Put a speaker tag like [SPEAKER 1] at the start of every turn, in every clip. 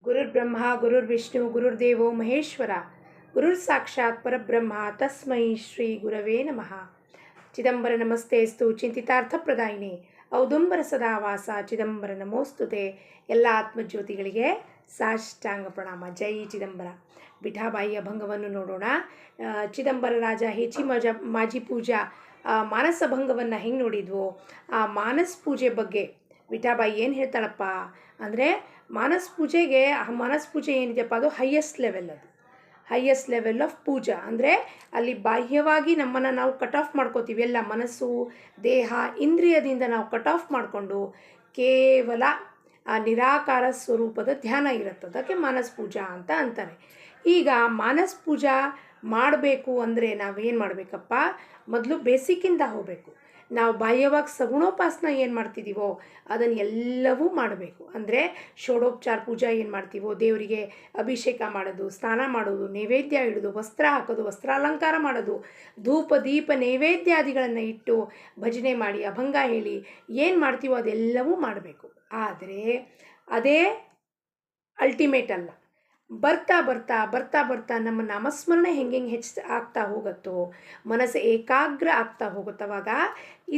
[SPEAKER 1] ಗುರುರ್ಬ್ರಹ್ಮ ಗುರುರ್ವಿಷ್ಣು ಗುರುರ್ದೇವೋ ಮಹೇಶ್ವರ ಗುರುರ್ ಸಾಕ್ಷಾತ್ ಪರಬ್ರಹ್ಮ ತಸ್ಮೈ ಶ್ರೀ ಗುರವೇ ನಮಃ. ಚಿದಂಬರ ನಮಸ್ತೆಸ್ತು ಚಿಂತಿತಾರ್ಥಪ್ರದಾಯಿನಿ ಔದುಂಬರ ಸದಾವಾಸ ಚಿದಂಬರ ನಮೋಸ್ತುತೆ. ಎಲ್ಲ ಆತ್ಮಜ್ಯೋತಿಗಳಿಗೆ ಸಾಷ್ಟಾಂಗ ಪ್ರಣಾಮ. ಜೈ ಚಿದಂಬರ. ವಿಠಾಬಾಯಿಯ ಭಂಗವನ್ನು ನೋಡೋಣ. ಚಿದಂಬರ ರಾಜ ಹೇಚಿ ಮಾಜಿ ಪೂಜಾ ಮಾನಸ ಭಂಗವನ್ನು ಹೆಂಗೆ ನೋಡಿದ್ವು, ಆ ಮಾನಸ ಪೂಜೆ ಬಗ್ಗೆ ವಿಠಾಬಾಯಿ ಏನು ಹೇಳ್ತಾಳಪ್ಪ ಅಂದರೆ, ಮಾನಸ ಪೂಜೆ ಏನಿದೆಯಪ್ಪ ಅದು ಹೈಯೆಸ್ಟ್ ಲೆವೆಲ್, ಅದು ಹೈಯೆಸ್ಟ್ ಲೆವೆಲ್ ಆಫ್ ಪೂಜಾ. ಅಂದರೆ ಅಲ್ಲಿ ಬಾಹ್ಯವಾಗಿ ನಮ್ಮನ್ನು ನಾವು ಕಟ್ ಆಫ್ ಮಾಡ್ಕೋತೀವಿ, ಎಲ್ಲ ಮನಸ್ಸು ದೇಹ ಇಂದ್ರಿಯದಿಂದ ನಾವು ಕಟ್ ಆಫ್ ಮಾಡಿಕೊಂಡು ಕೇವಲ ಆ ನಿರಾಕಾರ ಸ್ವರೂಪದ ಧ್ಯಾನ ಇರುತ್ತೆ. ಅದಕ್ಕೆ ಮಾನಸ ಪೂಜಾ ಅಂತ ಅಂತಾರೆ. ಈಗ ಮಾನಸ ಪೂಜಾ ಮಾಡಬೇಕು ಅಂದರೆ ನಾವೇನು ಮಾಡಬೇಕಪ್ಪ, ಮೊದಲು ಬೇಸಿಕ್ಕಿಂದ ಹೋಗಬೇಕು. ನಾವು ಬಾಹ್ಯವಾಗಿ ಸಗುಣೋಪಾಸನ ಏನು ಮಾಡ್ತಿದ್ದೀವೋ ಅದನ್ನು ಎಲ್ಲವೂ ಮಾಡಬೇಕು. ಅಂದರೆ ಷೋಡೋಪಚಾರ ಪೂಜಾ ಏನು ಮಾಡ್ತೀವೋ, ದೇವರಿಗೆ ಅಭಿಷೇಕ ಮಾಡೋದು, ಸ್ನಾನ ಮಾಡೋದು, ನೈವೇದ್ಯ ಇಡೋದು, ವಸ್ತ್ರ ಹಾಕೋದು, ವಸ್ತ್ರಾಲಂಕಾರ ಮಾಡೋದು, ಧೂಪ ದೀಪ ನೈವೇದ್ಯಾದಿಗಳನ್ನು ಇಟ್ಟು ಭಜನೆ ಮಾಡಿ ಅಭಂಗ ಹೇಳಿ ಏನು ಮಾಡ್ತೀವೋ ಅದೆಲ್ಲವೂ ಮಾಡಬೇಕು. ಆದರೆ ಅದೇ ಅಲ್ಟಿಮೇಟ್ ಅಲ್ಲ. ಬರ್ತಾ ಬರ್ತಾ ಬರ್ತಾ ಬರ್ತಾ ನಮ್ಮ ನಾಮಸ್ಮರಣೆ ಹೆಂಗೆ ಆಗ್ತಾ ಹೋಗುತ್ತೋ, ಮನಸ್ಸು ಏಕಾಗ್ರ ಆಗ್ತಾ ಹೋಗುತ್ತವಾಗ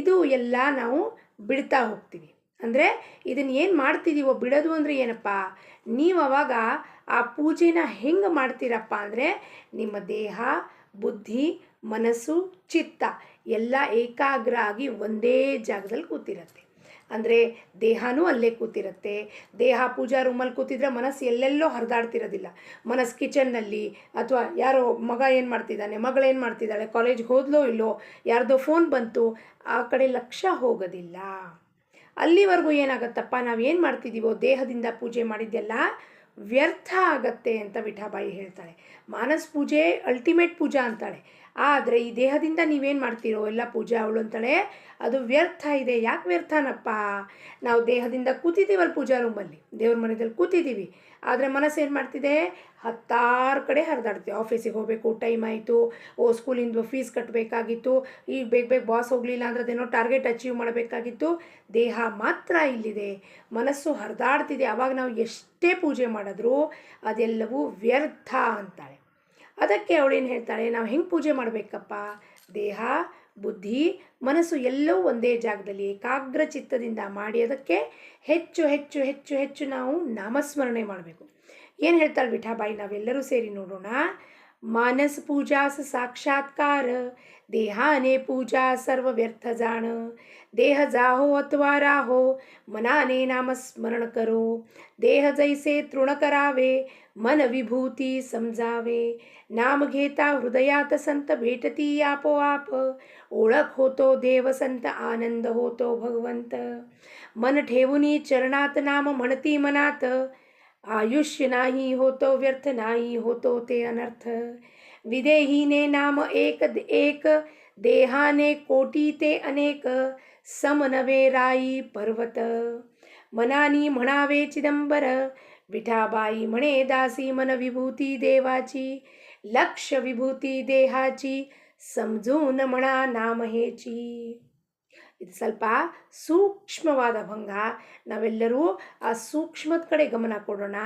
[SPEAKER 1] ಇದು ಎಲ್ಲ ನಾವು ಬಿಡ್ತಾ ಹೋಗ್ತೀವಿ. ಅಂದರೆ ಇದನ್ನು ಏನು ಮಾಡ್ತಿದ್ದೀವೋ, ಬಿಡೋದು ಅಂದರೆ ಏನಪ್ಪ, ನೀವು ಅವಾಗ ಆ ಪೂಜೆನ ಹೆಂಗೆ ಮಾಡ್ತೀರಪ್ಪ ಅಂದರೆ, ನಿಮ್ಮ ದೇಹ ಬುದ್ಧಿ ಮನಸ್ಸು ಚಿತ್ತ ಎಲ್ಲ ಏಕಾಗ್ರ ಆಗಿ ಒಂದೇ ಜಾಗದಲ್ಲಿ ಕೂತಿರುತ್ತೆ. ಅಂದರೆ ದೇಹನೂ ಅಲ್ಲೇ ಕೂತಿರುತ್ತೆ. ದೇಹ ಪೂಜಾ ರೂಮಲ್ಲಿ ಕೂತಿದ್ರೆ ಮನಸ್ಸು ಎಲ್ಲೆಲ್ಲೋ ಹರಿದಾಡ್ತಿರೋದಿಲ್ಲ. ಮನಸ್ಸು ಕಿಚನ್ನಲ್ಲಿ, ಅಥವಾ ಯಾರೋ ಮಗ ಏನು ಮಾಡ್ತಿದ್ದಾನೆ, ಮಗಳೇನು ಮಾಡ್ತಿದ್ದಾಳೆ, ಕಾಲೇಜ್ಗೆ ಹೋದ್ಲೋ ಇಲ್ಲೋ, ಯಾರ್ದೋ ಫೋನ್ ಬಂತು, ಆ ಕಡೆ ಲಕ್ಷ್ಯ ಹೋಗೋದಿಲ್ಲ. ಅಲ್ಲಿವರೆಗೂ ಏನಾಗತ್ತಪ್ಪ, ನಾವೇನು ಮಾಡ್ತಿದ್ದೀವೋ ದೇಹದಿಂದ ಪೂಜೆ ಮಾಡಿದ್ದೆಲ್ಲ ವ್ಯರ್ಥ ಆಗತ್ತೆ ಅಂತ ವಿಠಾಬಾಯಿ ಹೇಳ್ತಾಳೆ. ಮಾನಸ ಪೂಜೆ ಅಲ್ಟಿಮೇಟ್ ಪೂಜಾ ಅಂತಾಳೆ. ಆದರೆ ಈ ದೇಹದಿಂದ ನೀವೇನು ಮಾಡ್ತೀರೋ ಎಲ್ಲ ಪೂಜಾ ಅವಳು ಅಂತಾಳೆ, ಅದು ವ್ಯರ್ಥ ಇದೆ. ಯಾಕೆ ವ್ಯರ್ಥನಪ್ಪ, ನಾವು ದೇಹದಿಂದ ಕೂತಿದ್ದೀವಲ್ಲ ಪೂಜಾ ರೂಮಲ್ಲಿ, ದೇವ್ರ ಮನೆಯಲ್ಲಿ ಕೂತಿದ್ದೀವಿ, ಆದರೆ ಮನಸ್ಸು ಏನು ಮಾಡ್ತಿದೆ, ಹತ್ತಾರು ಕಡೆ ಹರಿದಾಡ್ತೀವಿ. ಆಫೀಸಿಗೆ ಹೋಗಬೇಕು, ಟೈಮ್ ಆಯಿತು, ಸ್ಕೂಲಿಂದ ಫೀಸ್ ಕಟ್ಟಬೇಕಾಗಿತ್ತು, ಈಗ ಬೇಗ ಬೇಗ ಬಾಸ್ ಹೋಗಲಿಲ್ಲ ಅಂದರೆ ಅದೇನೋ ಟಾರ್ಗೆಟ್ ಅಚೀವ್ ಮಾಡಬೇಕಾಗಿತ್ತು. ದೇಹ ಮಾತ್ರ ಇಲ್ಲಿದೆ, ಮನಸ್ಸು ಹರಿದಾಡ್ತಿದೆ. ಆವಾಗ ನಾವು ಎಷ್ಟೇ ಪೂಜೆ ಮಾಡಿದ್ರೂ ಅದೆಲ್ಲವೂ ವ್ಯರ್ಥ ಅಂತಾಳೆ. ಅದಕ್ಕೆ ಅವಳೇನು ಹೇಳ್ತಾಳೆ, ನಾವು ಹೆಂಗೆ ಪೂಜೆ ಮಾಡಬೇಕಪ್ಪ, ದೇಹ ಬುದ್ಧಿ ಮನಸ್ಸು ಎಲ್ಲವೂ ಒಂದೇ ಜಾಗದಲ್ಲಿ ಏಕಾಗ್ರ ಚಿತ್ತದಿಂದ ಮಾಡಿ ಅದಕ್ಕೆ ಹೆಚ್ಚು ಹೆಚ್ಚು ಹೆಚ್ಚು ಹೆಚ್ಚು ನಾವು ನಾಮಸ್ಮರಣೆ ಮಾಡಬೇಕು. ಏನು ಹೇಳ್ತಾಳೆ ವಿಠಾಬಾಯಿ, ನಾವೆಲ್ಲರೂ ಸೇರಿ ನೋಡೋಣ. ಮಾನಸ ಪೂಜಾ ಸಾಕ್ಷಾತ್ಕಾರ, ದೇಹಾನೇ ಪೂಜಾ ಸರ್ವ ವ್ಯರ್ಥ ಜಾಣ. देह जाहो अथवा राहो, मनाने नाम स्मरण करो. देह जैसे तृण करावे, मन विभूती समजावे. नाम घेता हृदयात संत भेटती आपोआप. ओळख होतो देव संत, आनंद होतो भगवंत. मन ठेवुनी चरणात नाम म्हणती मनात. आयुष्य नाही होतो व्यर्थ, नाही होतो ते अनर्थ. विदेहीने नाम एक एक, देहाने कोटी ते अनेक. सम नवे राई पर्वत. मनानी म्हणावे चिदंबर, विठाबाई म्हणे दासी मन विभूती देवाची. लक्ष विभूती देहाची, समजून म्हणा नाम हेची. ಇದು ಸ್ವಲ್ಪ ಸೂಕ್ಷ್ಮವಾದ ಭಂಗ. ನಾವೆಲ್ಲರೂ ಆ ಸೂಕ್ಷ್ಮದ ಕಡೆ ಗಮನ ಕೊಡೋಣ.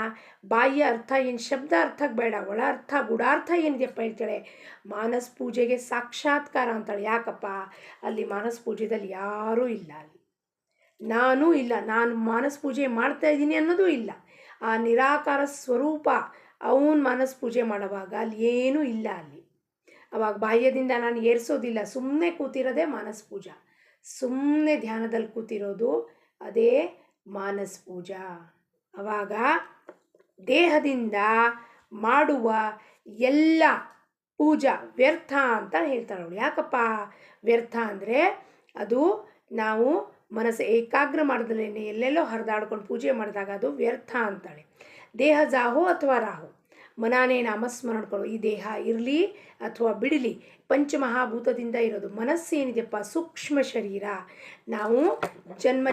[SPEAKER 1] ಬಾಯಿಯ ಅರ್ಥ ಏನು, ಶಬ್ದ ಅರ್ಥಕ್ಕೆ ಬೇಡ, ಒಳ ಅರ್ಥ ಗೂಢಾರ್ಥ ಏನಿದೆಯಪ್ಪ ಹೇಳ್ತಾಳೆ. ಮಾನಸ ಪೂಜೆಗೆ ಸಾಕ್ಷಾತ್ಕಾರ ಅಂತಾಳೆ. ಯಾಕಪ್ಪ, ಅಲ್ಲಿ ಮಾನಸ ಪೂಜೆದಲ್ಲಿ ಯಾರೂ ಇಲ್ಲ, ಅಲ್ಲಿ ನಾನೂ ಇಲ್ಲ, ನಾನು ಮಾನಸ ಪೂಜೆ ಮಾಡ್ತಾ ಇದ್ದೀನಿ ಅನ್ನೋದು ಇಲ್ಲ. ಆ ನಿರಾಕಾರ ಸ್ವರೂಪ ಅವನು ಮಾನಸ ಪೂಜೆ ಮಾಡುವಾಗ ಅಲ್ಲಿ ಏನೂ ಇಲ್ಲ. ಅಲ್ಲಿ ಅವಾಗ ಬಾಹ್ಯದಿಂದ ನಾನು ಏರಿಸೋದಿಲ್ಲ, ಸುಮ್ಮನೆ ಕೂತಿರೋದೇ ಮಾನಸ ಪೂಜಾ. ಸುಮ್ಮನೆ ಧ್ಯಾನದಲ್ಲಿ ಕೂತಿರೋದು ಅದೇ ಮಾನಸ ಪೂಜಾ. ಆವಾಗ ದೇಹದಿಂದ ಮಾಡುವ ಎಲ್ಲ ಪೂಜಾ ವ್ಯರ್ಥ ಅಂತ ಹೇಳ್ತಾಳೆ ಅವಳು. ಯಾಕಪ್ಪ ವ್ಯರ್ಥ ಅಂದರೆ, ಅದು ನಾವು ಮನಸ್ಸು ಏಕಾಗ್ರ ಮಾಡಿದ್ರೇನೆ ಎಲ್ಲೆಲ್ಲೋ ಹರಿದಾಡ್ಕೊಂಡು ಪೂಜೆ ಮಾಡಿದಾಗ ಅದು ವ್ಯರ್ಥ ಅಂತಾಳೆ. ದೇಹ ಜಾಹೋ ಅಥವಾ ರಾಹು, ಮನಾನೇ ನಾಮಸ್ಮರಣ ಕರೋ. ಈ ದೇಹ ಇರಲಿ ಅಥವಾ ಬಿಡಲಿ, ಪಂಚಮಹಾಭೂತದಿಂದ ಇರೋದು. ಮನಸ್ಸೇನಿದೆಯಪ್ಪ ಸೂಕ್ಷ್ಮ ಶರೀರ. ನಾವು ಜನ್ಮ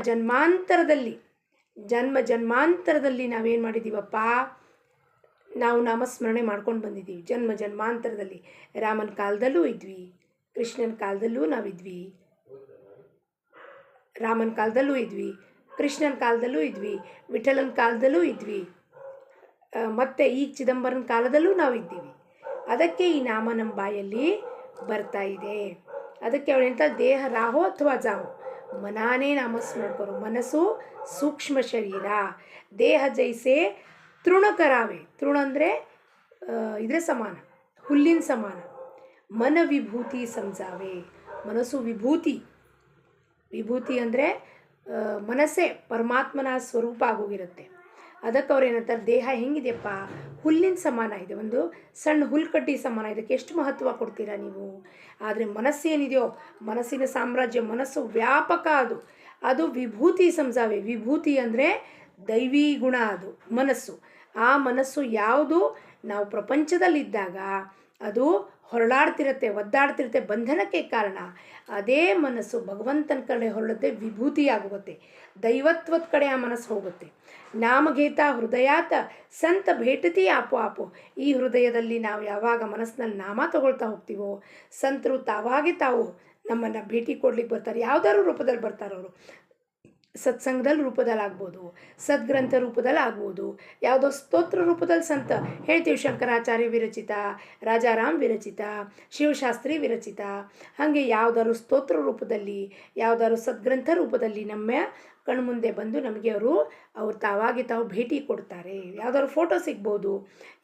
[SPEAKER 1] ಜನ್ಮಾಂತರದಲ್ಲಿ ನಾವೇನು ಮಾಡಿದ್ದೀವಪ್ಪ, ನಾವು ನಾಮಸ್ಮರಣೆ ಮಾಡ್ಕೊಂಡು ಬಂದಿದ್ದೀವಿ. ಜನ್ಮ ಜನ್ಮಾಂತರದಲ್ಲಿ ರಾಮನ ಕಾಲದಲ್ಲೂ ಇದ್ವಿ, ಕೃಷ್ಣನ ಕಾಲದಲ್ಲೂ ನಾವಿದ್ವಿ, ರಾಮನ ಕಾಲದಲ್ಲೂ ಇದ್ವಿ, ಕೃಷ್ಣನ ಕಾಲದಲ್ಲೂ ಇದ್ವಿ, ವಿಠಲನ ಕಾಲದಲ್ಲೂ ಇದ್ವಿ, ಮತ್ತು ಈಗ ಚಿದಂಬರನ ಕಾಲದಲ್ಲೂ ನಾವು ಇದ್ದೀವಿ. ಅದಕ್ಕೆ ಈ ನಾಮ ನಮ್ಮ ಬಾಯಲ್ಲಿ ಬರ್ತಾ ಇದೆ. ಅದಕ್ಕೆ ಅವಳು ಹೇಳ್ತಾ ದೇಹ ರಾಹೋ ಅಥವಾ ಜಾಹೋ ಮನಾನೇ ನಾಮಸ್ಮರಣ ಕರೋ. ಮನಸ್ಸು ಸೂಕ್ಷ್ಮ ಶರೀರ, ದೇಹ ಜೈಸೆ ತೃಣಕರಾವೆ. ತೃಣ ಅಂದರೆ ಇದ್ರ ಸಮಾನ, ಹುಲ್ಲಿನ ಸಮಾನ. ಮನ ವಿಭೂತಿ ಸಮಜಾವೆ. ಮನಸ್ಸು ವಿಭೂತಿ. ವಿಭೂತಿ ಅಂದರೆ ಮನಸ್ಸೇ ಪರಮಾತ್ಮನ ಸ್ವರೂಪ ಆಗೋಗಿರುತ್ತೆ. ಅದಕ್ಕೆ ಅವ್ರು ಏನಂತಾರೆ, ದೇಹ ಹೆಂಗಿದೆಯಪ್ಪ, ಹುಲ್ಲಿನ ಸಮಾನ ಇದೆ, ಒಂದು ಸಣ್ಣ ಹುಲ್ಕಡ್ಡಿ ಸಮಾನ. ಇದಕ್ಕೆ ಎಷ್ಟು ಮಹತ್ವ ಕೊಡ್ತೀರಾ ನೀವು? ಆದರೆ ಮನಸ್ಸೇನಿದೆಯೋ, ಮನಸ್ಸಿನ ಸಾಮ್ರಾಜ್ಯ, ಮನಸ್ಸು ವ್ಯಾಪಕ. ಅದು ವಿಭೂತಿ ಸಮಜಾವೆ. ವಿಭೂತಿ ಅಂದರೆ ದೈವಿ ಗುಣ. ಅದು ಮನಸ್ಸು. ಆ ಮನಸ್ಸು ಯಾವುದು ನಾವು ಪ್ರಪಂಚದಲ್ಲಿದ್ದಾಗ ಅದು ಹೊರಳಾಡ್ತಿರುತ್ತೆ, ಒದ್ದಾಡ್ತಿರುತ್ತೆ, ಬಂಧನಕ್ಕೆ ಕಾರಣ. ಅದೇ ಮನಸ್ಸು ಭಗವಂತನ ಕಡೆ ಹೊರಳುತ್ತೆ, ವಿಭೂತಿ ಆಗುತ್ತೆ, ದೈವತ್ವದ ಕಡೆ ಆ ಮನಸ್ಸು ಹೋಗುತ್ತೆ. ನಾಮಘೇತ ಹೃದಯಾತ ಸಂತ ಭೇಟತಿ ಆಪೋ ಆಪೋ. ಈ ಹೃದಯದಲ್ಲಿ ನಾವು ಯಾವಾಗ ಮನಸ್ಸಿನಲ್ಲಿ ನಾಮ ತಗೊಳ್ತಾ ಹೋಗ್ತೀವೋ, ಸಂತರು ತಾವಾಗೆ ತಾವು ನಮ್ಮನ್ನು ಭೇಟಿ ಕೊಡ್ಲಿಕ್ಕೆ ಬರ್ತಾರೆ. ಯಾವುದಾದ್ರು ರೂಪದಲ್ಲಿ ಬರ್ತಾರೆ ಅವರು. ಸತ್ಸಂಗದಲ್ಲಿ ರೂಪದಲ್ಲಿ ಆಗ್ಬೋದು, ಸದ್ಗ್ರಂಥ ರೂಪದಲ್ಲಿ ಆಗ್ಬೋದು, ಯಾವುದೋ ಸ್ತೋತ್ರ ರೂಪದಲ್ಲಿ ಸಂತ ಹೇಳ್ತೀವಿ. ಶಂಕರಾಚಾರ್ಯ ವಿರಚಿತ, ರಾಜಾರಾಮ್ ವಿರಚಿತ, ಶಿವಶಾಸ್ತ್ರಿ ವಿರಚಿತ, ಹಾಗೆ ಯಾವುದಾದ್ರು ಸ್ತೋತ್ರ ರೂಪದಲ್ಲಿ, ಯಾವುದಾದ್ರು ಸದ್ಗ್ರಂಥ ರೂಪದಲ್ಲಿ ನಮ್ಮ ಕಣ್ಮುಂದೆ ಬಂದು ನಮಗೆ ಅವ್ರು ತಾವಾಗಿ ತಾವು ಭೇಟಿ ಕೊಡ್ತಾರೆ. ಯಾವುದಾದ್ರು ಫೋಟೋ ಸಿಗ್ಬೋದು,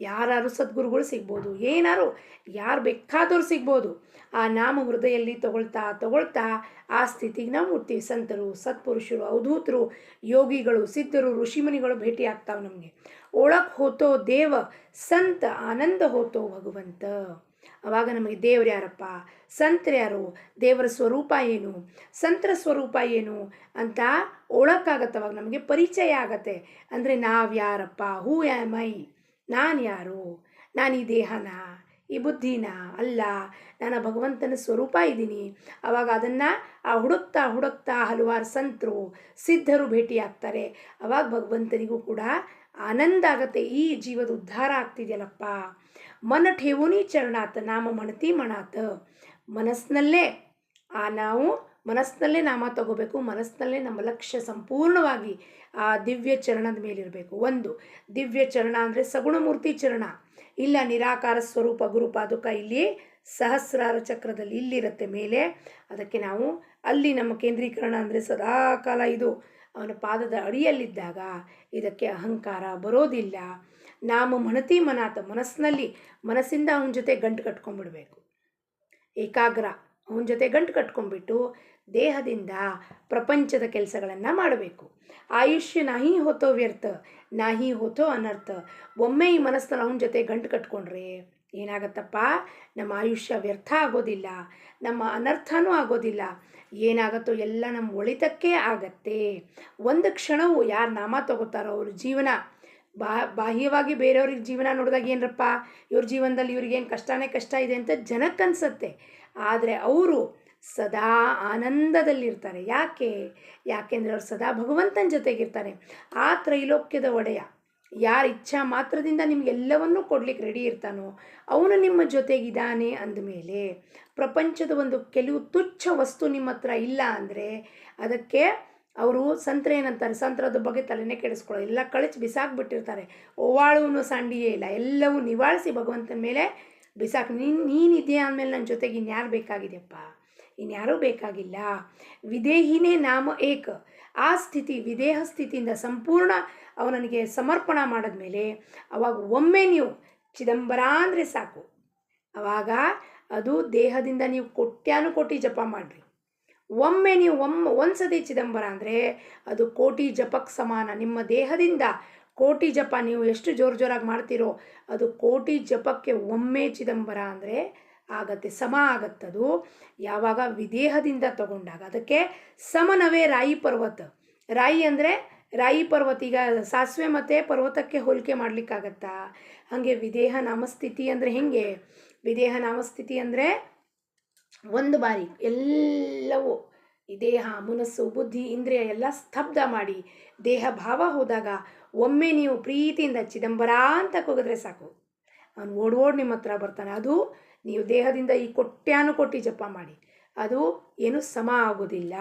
[SPEAKER 1] ಯಾರು ಸದ್ಗುರುಗಳು ಸಿಗ್ಬೋದು, ಏನಾರು ಯಾರು ಬೇಕಾದವ್ರು ಸಿಗ್ಬೋದು. ಆ ನಾಮ ಹೃದಯಲ್ಲಿ ತಗೊಳ್ತಾ ಆ ಸ್ಥಿತಿಗೆ ನಾವು ಮುಟ್ತೀವಿ. ಸಂತರು, ಸತ್ಪುರುಷರು, ಅವಧೂತರು, ಯೋಗಿಗಳು, ಸಿದ್ಧರು, ಋಷಿಮುನಿಗಳು ಭೇಟಿ ಆಗ್ತಾವೆ ನಮಗೆ. ಒಳಗೆ ಹೋತೋ ದೇವ ಸಂತ ಆನಂದ ಹೋತೋ ಭಗವಂತ. ಆವಾಗ ನಮಗೆ ದೇವ್ರು ಯಾರಪ್ಪ, ಸಂತರು ಯಾರು, ದೇವರ ಸ್ವರೂಪ ಏನು, ಸಂತರ ಸ್ವರೂಪ ಏನು ಅಂತ ಓಳಕ್ಕಾಗತ್ತೆ. ಅವಾಗ ನಮಗೆ ಪರಿಚಯ ಆಗತ್ತೆ. ಅಂದರೆ ನಾವು ಯಾರಪ್ಪ, ಹೂ ಆಮ್ ಐ, ನಾನು ಯಾರು, ನಾನು ಈ ದೇಹನ, ಈ ಬುದ್ಧಿನ ಅಲ್ಲ, ನಾನು ಭಗವಂತನ ಸ್ವರೂಪ ಇದ್ದೀನಿ. ಆವಾಗ ಅದನ್ನು ಹುಡುಕ್ತಾ ಹಲವಾರು ಸಂತರು, ಸಿದ್ಧರು ಭೇಟಿ ಆಗ್ತಾರೆ. ಆವಾಗ ಭಗವಂತನಿಗೂ ಕೂಡ ಆನಂದ ಆಗತ್ತೆ. ಈ ಜೀವದ ಉದ್ಧಾರ ಆಗ್ತಿದೆಯಲ್ಲಪ್ಪ. ಮನ ಠೇವುನಿ ಚರಣಾತ್ ನಾಮ ಮಣತಿ ಮಣಾತ್. ಮನಸ್ಸಿನಲ್ಲೇ ನಾವು ಮನಸ್ಸಿನಲ್ಲೇ ನಾಮ ತಗೋಬೇಕು. ಮನಸ್ಸಿನಲ್ಲೇ ನಮ್ಮ ಲಕ್ಷ್ಯ ಸಂಪೂರ್ಣವಾಗಿ ಆ ದಿವ್ಯ ಚರಣದ ಮೇಲಿರಬೇಕು. ಒಂದು ದಿವ್ಯ ಚರಣ ಅಂದರೆ ಸಗುಣಮೂರ್ತಿ ಚರಣ, ಇಲ್ಲ ನಿರಾಕಾರ ಸ್ವರೂಪ ಗುರುಪಾದುಕ ಇಲ್ಲಿ ಸಹಸ್ರಾರ ಚಕ್ರದಲ್ಲಿ ಇಲ್ಲಿರುತ್ತೆ ಮೇಲೆ. ಅದಕ್ಕೆ ನಾವು ಅಲ್ಲಿ ನಮ್ಮ ಕೇಂದ್ರೀಕರಣ ಅಂದರೆ ಸದಾಕಾಲ ಇದು ಅವನ ಪಾದದ ಅಡಿಯಲ್ಲಿದ್ದಾಗ ಇದಕ್ಕೆ ಅಹಂಕಾರ ಬರೋದಿಲ್ಲ. ನಾಮ ಮಣತಿ ಮನಾತ, ಮನಸ್ಸಿಂದ ಅವನ ಜೊತೆ ಗಂಟು ಕಟ್ಕೊಂಡ್ಬಿಡ್ಬೇಕು. ಏಕಾಗ್ರ ಅವನ ಜೊತೆ ಗಂಟು ಕಟ್ಕೊಂಡ್ಬಿಟ್ಟು ದೇಹದಿಂದ ಪ್ರಪಂಚದ ಕೆಲಸಗಳನ್ನು ಮಾಡಬೇಕು. ಆಯುಷ್ಯ ನಾಹಿ ಹೋತೋ ವ್ಯರ್ಥ, ನಾಹಿ ಹೋತೋ ಅನರ್ಥ. ಒಮ್ಮೆ ಈ ಮನಸ್ಸಲ್ಲಿ ಅವನ ಜೊತೆ ಗಂಟು ಕಟ್ಕೊಂಡ್ರೆ ಏನಾಗತ್ತಪ್ಪ, ನಮ್ಮ ಆಯುಷ್ಯ ವ್ಯರ್ಥ ಆಗೋದಿಲ್ಲ, ನಮ್ಮ ಅನರ್ಥನೂ ಆಗೋದಿಲ್ಲ. ಏನಾಗತ್ತೋ ಎಲ್ಲ ನಮ್ಮ ಒಳಿತಕ್ಕೆ ಆಗತ್ತೆ. ಒಂದು ಕ್ಷಣವೂ ಯಾರು ನಾಮ ತಗೋತಾರೋ ಅವ್ರ ಜೀವನ ಬಾಹ್ಯವಾಗಿ ಬೇರೆಯವ್ರಿಗೆ ಜೀವನ ನೋಡಿದಾಗ ಏನರಪ್ಪ ಇವ್ರ ಜೀವನದಲ್ಲಿ ಇವ್ರಿಗೇನು ಕಷ್ಟನೇ ಕಷ್ಟ ಇದೆ ಅಂತ ಜನಕ್ಕನ್ಸತ್ತೆ. ಆದರೆ ಅವರು ಸದಾ ಆನಂದದಲ್ಲಿರ್ತಾರೆ. ಯಾಕೆಂದರೆ ಅವ್ರು ಸದಾ ಭಗವಂತನ ಜೊತೆಗಿರ್ತಾರೆ. ಆ ತ್ರೈಲೋಕ್ಯದ ಒಡೆಯ ಯಾರ ಇಚ್ಛಾ ಮಾತ್ರದಿಂದ ನಿಮಗೆಲ್ಲವನ್ನೂ ಕೊಡ್ಲಿಕ್ಕೆ ರೆಡಿ ಇರ್ತಾನೋ ಅವನು ನಿಮ್ಮ ಜೊತೆಗಿದ್ದಾನೆ. ಅಂದಮೇಲೆ ಪ್ರಪಂಚದ ಒಂದು ಕೆಲವು ತುಚ್ಛ ವಸ್ತು ನಿಮ್ಮ ಹತ್ರ ಇಲ್ಲ ಅಂದರೆ ಅದಕ್ಕೆ ಅವರು ಸಂತರು ಏನಂತಾರೆ, ಸಂತರದ ಬಗ್ಗೆ ತಲೆನೇ ಕೆಡಿಸ್ಕೊಳ್ಳೋ, ಎಲ್ಲ ಕಳಚಿ ಬಿಸಾಕ್ಬಿಟ್ಟಿರ್ತಾರೆ. ಓವಾಳುವನು ಸಂಡಿಯೇ ಇಲ್ಲ, ಎಲ್ಲವೂ ನಿವಾಳಿಸಿ ಭಗವಂತನ ಮೇಲೆ ಬಿಸಾಕಿ ನೀನಿದೆಯಾ ಅಂದಮೇಲೆ ನನ್ನ ಜೊತೆಗೆ ಇನ್ಯಾರು ಬೇಕಾಗಿದೆಯಪ್ಪ, ಇನ್ಯಾರೂ ಬೇಕಾಗಿಲ್ಲ. ವಿದೇಹಿನೇ ನಾಮ ಏಕ. ಆ ಸ್ಥಿತಿ ವಿದೇಹ ಸ್ಥಿತಿಯಿಂದ ಸಂಪೂರ್ಣ ಅವನಿಗೆ ಸಮರ್ಪಣ ಮಾಡಿದ್ಮೇಲೆ ಅವಾಗ ಒಮ್ಮೆ ನೀವು ಚಿದಂಬರ ಅಂದರೆ ಸಾಕು. ಅವಾಗ ಅದು ದೇಹದಿಂದ ನೀವು ಕೋಟಿ ಜಪ ಮಾಡಿರಿ. ಒಮ್ಮೆ ನೀವು ಒಂದು ಸತಿ ಚಿದಂಬರ ಅಂದರೆ ಅದು ಕೋಟಿ ಜಪಕ್ಕೆ ಸಮಾನ. ನಿಮ್ಮ ದೇಹದಿಂದ ಕೋಟಿ ಜಪ ನೀವು ಎಷ್ಟು ಜೋರಾಗಿ ಮಾಡ್ತೀರೋ ಅದು ಕೋಟಿ ಜಪಕ್ಕೆ ಒಮ್ಮೆ ಚಿದಂಬರ ಅಂದರೆ ಆಗತ್ತೆ, ಸಮ ಆಗತ್ತದು. ಯಾವಾಗ ವಿದೇಹದಿಂದ ತಗೊಂಡಾಗ. ಅದಕ್ಕೆ ಸಮನವೇ ರಾಯಿ ಪರ್ವತ. ರಾಯಿ ಅಂದರೆ ರಾಯಿ ಪರ್ವತ. ಈಗ ಸಾಸಿವೆ ಮತ್ತು ಪರ್ವತಕ್ಕೆ ಹೋಲಿಕೆ ಮಾಡಲಿಕ್ಕಾಗತ್ತಾ? ಹಾಗೆ ವಿದೇಹ ನಾಮಸ್ಥಿತಿ ಅಂದರೆ ಹೆಂಗೆ? ವಿದೇಹ ನಾಮಸ್ಥಿತಿ ಅಂದರೆ ಒಂದು ಬಾರಿ ಎಲ್ಲವೂ ಈ ದೇಹ ಮನಸ್ಸು ಬುದ್ಧಿ ಇಂದ್ರಿಯ ಎಲ್ಲ ಸ್ತಬ್ಧ ಮಾಡಿ ದೇಹ ಭಾವ ಹೋದಾಗ ಒಮ್ಮೆ ನೀವು ಪ್ರೀತಿಯಿಂದ ಚಿದಂಬರ ಅಂತ ಕೂಗಿದ್ರೆ ಸಾಕು, ಅವನು ಓಡ್ ನಿಮ್ಮ ಹತ್ರ ಬರ್ತಾನೆ. ಅದು ನೀವು ದೇಹದಿಂದ ಈ ಕೋಟಿ ಜಪ ಮಾಡಿ ಅದು ಏನು ಸಮ ಆಗೋದಿಲ್ಲ.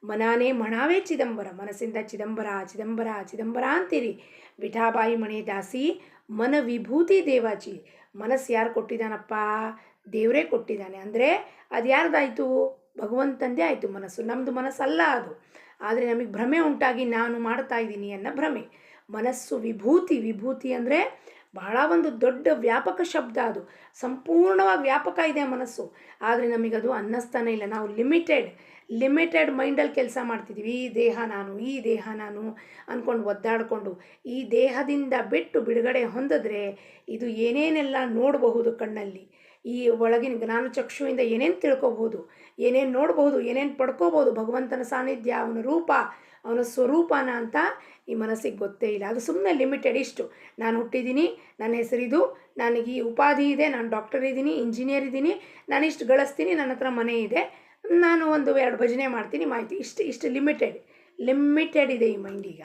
[SPEAKER 1] ಮನಾನೇ ಮಣಾವೇ ಚಿದಂಬರ, ಮನಸ್ಸಿಂದ ಚಿದಂಬರ ಚಿದಂಬರ ಚಿದಂಬರ ಅಂತೀರಿ. ವಿಠಾಬಾಯಿ ಮಣೆ ದಾಸಿ ಮನ ವಿಭೂತಿ ದೇವಾಚಿ. ಮನಸ್ಸು ಯಾರು ಕೊಟ್ಟಿದ್ದಾನಪ್ಪ? ದೇವರೇ ಕೊಟ್ಟಿದ್ದಾನೆ. ಅಂದರೆ ಅದು ಯಾರ್ದಾಯಿತು? ಭಗವಂತಂದೇ ಆಯಿತು ಮನಸ್ಸು, ನಮ್ಮದು ಮನಸ್ಸಲ್ಲ ಅದು. ಆದರೆ ನಮಗೆ ಭ್ರಮೆ ಉಂಟಾಗಿ ನಾನು ಮಾಡ್ತಾ ಇದ್ದೀನಿ ಅನ್ನೋ ಭ್ರಮೆ. ಮನಸ್ಸು ವಿಭೂತಿ. ವಿಭೂತಿ ಅಂದರೆ ಬಹಳ ಒಂದು ದೊಡ್ಡ ವ್ಯಾಪಕ ಶಬ್ದ, ಅದು ಸಂಪೂರ್ಣವಾಗಿ ವ್ಯಾಪಕ ಇದೆ ಮನಸ್ಸು. ಆದರೆ ನಮಗದು ಅನ್ನಿಸ್ತಾನೆ ಇಲ್ಲ. ನಾವು ಲಿಮಿಟೆಡ್ ಮೈಂಡಲ್ಲಿ ಕೆಲಸ ಮಾಡ್ತಿದ್ದೀವಿ. ಈ ದೇಹ ನಾನು, ಈ ದೇಹ ನಾನು ಅಂದ್ಕೊಂಡು ಒದ್ದಾಡಿಕೊಂಡು, ಈ ದೇಹದಿಂದ ಬಿಟ್ಟು ಬಿಡುಗಡೆ ಹೊಂದಿದ್ರೆ ಇದು ಏನೇನೆಲ್ಲ ನೋಡಬಹುದು ಕಣ್ಣಲ್ಲಿ, ಈ ಒಳಗಿನ ಜ್ಞಾನಚಕ್ಷುವಿಂದ ಏನೇನು ತಿಳ್ಕೊಬೋದು, ಏನೇನು ನೋಡ್ಬೋದು, ಏನೇನು ಪಡ್ಕೋಬೋದು, ಭಗವಂತನ ಸಾನ್ನಿಧ್ಯ, ಅವನ ರೂಪ, ಅವನ ಸ್ವರೂಪನ ಅಂತ ಈ ಮನಸ್ಸಿಗೆ ಗೊತ್ತೇ ಇಲ್ಲ. ಅದು ಸುಮ್ಮನೆ ಲಿಮಿಟೆಡ್. ಇಷ್ಟು ನಾನು ಹುಟ್ಟಿದ್ದೀನಿ, ನನ್ನ ಹೆಸರಿದು, ನನಗೆ ಈ ಉಪಾಧಿ ಇದೆ, ನಾನು ಡಾಕ್ಟರ್ ಇದ್ದೀನಿ, ಇಂಜಿನಿಯರ್ ಇದ್ದೀನಿ, ನಾನು ಇಷ್ಟು ಗಳಿಸ್ತೀನಿ, ನನ್ನ ಹತ್ರ ಮನೆ ಇದೆ, ನಾನು 1-2 ಭಜನೆ ಮಾಡ್ತೀನಿ, ಮಾಹಿತಿ ಇಷ್ಟು ಲಿಮಿಟೆಡ್ ಇದೆ ಈ ಮೈಂಡ್ ಈಗ.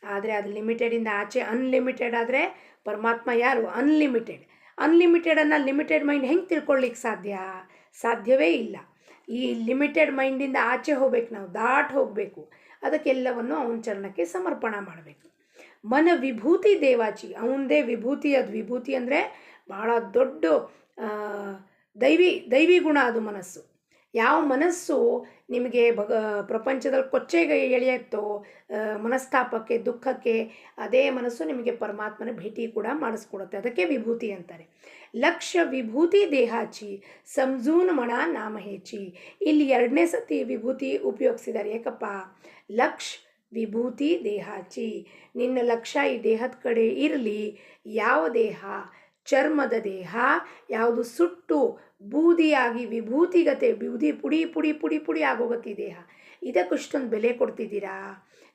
[SPEAKER 1] ಆದರೆ ಅದು ಲಿಮಿಟೆಡಿಂದ ಆಚೆ ಅನ್ಲಿಮಿಟೆಡ್ ಆದರೆ ಪರಮಾತ್ಮ ಯಾರು? ಅನ್ಲಿಮಿಟೆಡನ್ನು ಲಿಮಿಟೆಡ್ ಮೈಂಡ್ ಹೆಂಗೆ ತಿಳ್ಕೊಳ್ಳಿಕ್ಕೆ ಸಾಧ್ಯವೇ ಇಲ್ಲ. ಈ ಲಿಮಿಟೆಡ್ ಮೈಂಡಿಂದ ಆಚೆ ಹೋಗ್ಬೇಕು, ನಾವು ದಾಟ್ ಹೋಗಬೇಕು. ಅದಕ್ಕೆಲ್ಲವನ್ನು ಅವನ ಚರಣಕ್ಕೆ ಸಮರ್ಪಣ ಮಾಡಬೇಕು. ಮನ ವಿಭೂತಿ ದೇವಾಚಿ, ಅವನದೇ ವಿಭೂತಿ. ಅದು ವಿಭೂತಿ ಅಂದರೆ ಬಹಳ ದೊಡ್ಡ ದೈವಿ ಗುಣ ಅದು ಮನಸ್ಸು. ಯಾವ ಮನಸ್ಸು ನಿಮಗೆ ಪ್ರಪಂಚದಲ್ಲಿ ಕೊಚ್ಚೆಗೆ ಎಳೆಯುತ್ತೋ, ಮನಸ್ತಾಪಕ್ಕೆ, ದುಃಖಕ್ಕೆ, ಅದೇ ಮನಸ್ಸು ನಿಮಗೆ ಪರಮಾತ್ಮನ ಭೇಟಿ ಕೂಡ ಮಾಡಿಸ್ಕೊಡುತ್ತೆ. ಅದಕ್ಕೆ ವಿಭೂತಿ ಅಂತಾರೆ. ಲಕ್ಷ ವಿಭೂತಿ ದೇಹಾಚಿ ಸಂಜೂನ್ ಮಣ ನಾಮ ಹೆಚ್ಚಿ. ಇಲ್ಲಿ 2ನೇ ಸತಿ ವಿಭೂತಿ ಉಪಯೋಗಿಸಿದ್ದಾರೆ. ಯಾಕಪ್ಪ? ಲಕ್ಷ ವಿಭೂತಿ ದೇಹಾಚಿ, ನಿನ್ನ ಲಕ್ಷ್ಯ ಈ ದೇಹದ ಕಡೆ ಇರಲಿ. ಯಾವ ದೇಹ? ಚರ್ಮದ ದೇಹ. ಯಾವುದು? ಸುಟ್ಟು ಬೂದಿಯಾಗಿ ವಿಭೂತಿಗತೆ, ಬೂದಿ ಪುಡಿ ಆಗೋಗತ್ತೆ ಈ ದೇಹ. ಇದಕ್ಕೆ ಇಷ್ಟೊಂದು ಬೆಲೆ ಕೊಡ್ತಿದ್ದೀರಾ,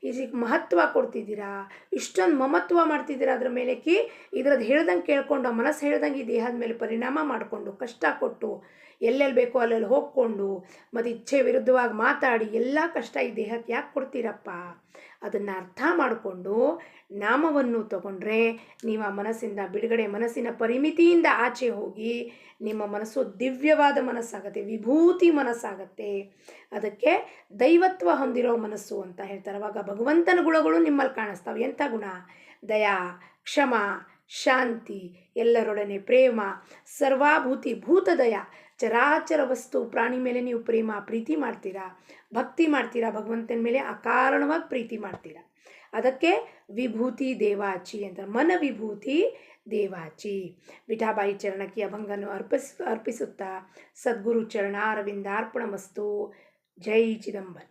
[SPEAKER 1] ಇದಕ್ಕೆ ಮಹತ್ವ ಕೊಡ್ತಿದ್ದೀರಾ, ಇಷ್ಟೊಂದು ಮಮತ್ವ ಮಾಡ್ತಿದ್ದೀರಾ ಅದ್ರ ಮೇಲೆ ಇದ್ರದ್ದು ಹೇಳ್ದಂಗೆ ಕೇಳ್ಕೊಂಡು, ಆ ಮನಸ್ಸು ಹೇಳ್ದಂಗೆ ಈ ದೇಹದ ಮೇಲೆ ಪರಿಣಾಮ ಮಾಡಿಕೊಂಡು, ಕಷ್ಟ ಕೊಟ್ಟು, ಎಲ್ಲೆಲ್ಲಿ ಬೇಕೋ ಅಲ್ಲೆಲ್ಲಿ ಹೋಗ್ಕೊಂಡು, ಮತ್ತು ಇಚ್ಛೆ ವಿರುದ್ಧವಾಗಿ ಮಾತಾಡಿ ಎಲ್ಲ ಕಷ್ಟ ಈ ದೇಹಕ್ಕೆ ಯಾಕೆ ಕೊಡ್ತೀರಪ್ಪ? ಅದನ್ನು ಅರ್ಥ ಮಾಡಿಕೊಂಡು ನಾಮವನ್ನು ತಗೊಂಡ್ರೆ ನೀವು ಆ ಮನಸ್ಸಿಂದ ಬಿಡುಗಡೆ, ಮನಸ್ಸಿನ ಪರಿಮಿತಿಯಿಂದ ಆಚೆ ಹೋಗಿ ನಿಮ್ಮ ಮನಸ್ಸು ದಿವ್ಯವಾದ ಮನಸ್ಸಾಗತ್ತೆ, ವಿಭೂತಿ ಮನಸ್ಸಾಗತ್ತೆ. ಅದಕ್ಕೆ ದೈವತ್ವ ಹೊಂದಿರೋ ಮನಸ್ಸು ಅಂತ ಹೇಳ್ತಾರೆ. ಅವಾಗ ಭಗವಂತನ ಗುಣಗಳು ನಿಮ್ಮಲ್ಲಿ ಕಾಣಿಸ್ತಾವೆ. ಎಂಥ ಗುಣ? ದಯಾ, ಕ್ಷಮ, ಶಾಂತಿ, ಎಲ್ಲರೊಡನೆ ಪ್ರೇಮ, ಸರ್ವಾಭೂತಿ, ಭೂತದಯ, ಚರಾಚರ ವಸ್ತು ಪ್ರಾಣಿ ಮೇಲೆ ನೀವು ಪ್ರೀತಿ ಮಾಡ್ತೀರಾ, ಭಕ್ತಿ ಮಾಡ್ತೀರಾ, ಭಗವಂತನ ಮೇಲೆ ಅಕಾರಣವಾಗಿ ಪ್ರೀತಿ ಮಾಡ್ತೀರಾ. ಅದಕ್ಕೆ ವಿಭೂತಿ ದೇವಾಚಿ ಅಂತ. ಮನ ವಿಭೂತಿ ದೇವಾಚಿ. ವಿಠಾಬಾಯಿ ಚರಣಕ್ಕೆ ಅಭಂಗನ್ನು ಅರ್ಪಿಸುತ್ತಾ ಸದ್ಗುರು ಚರಣಾರವಿಂದಾರ್ಪಣಮಸ್ತು. ಜೈ ಚಿದಂಬರ.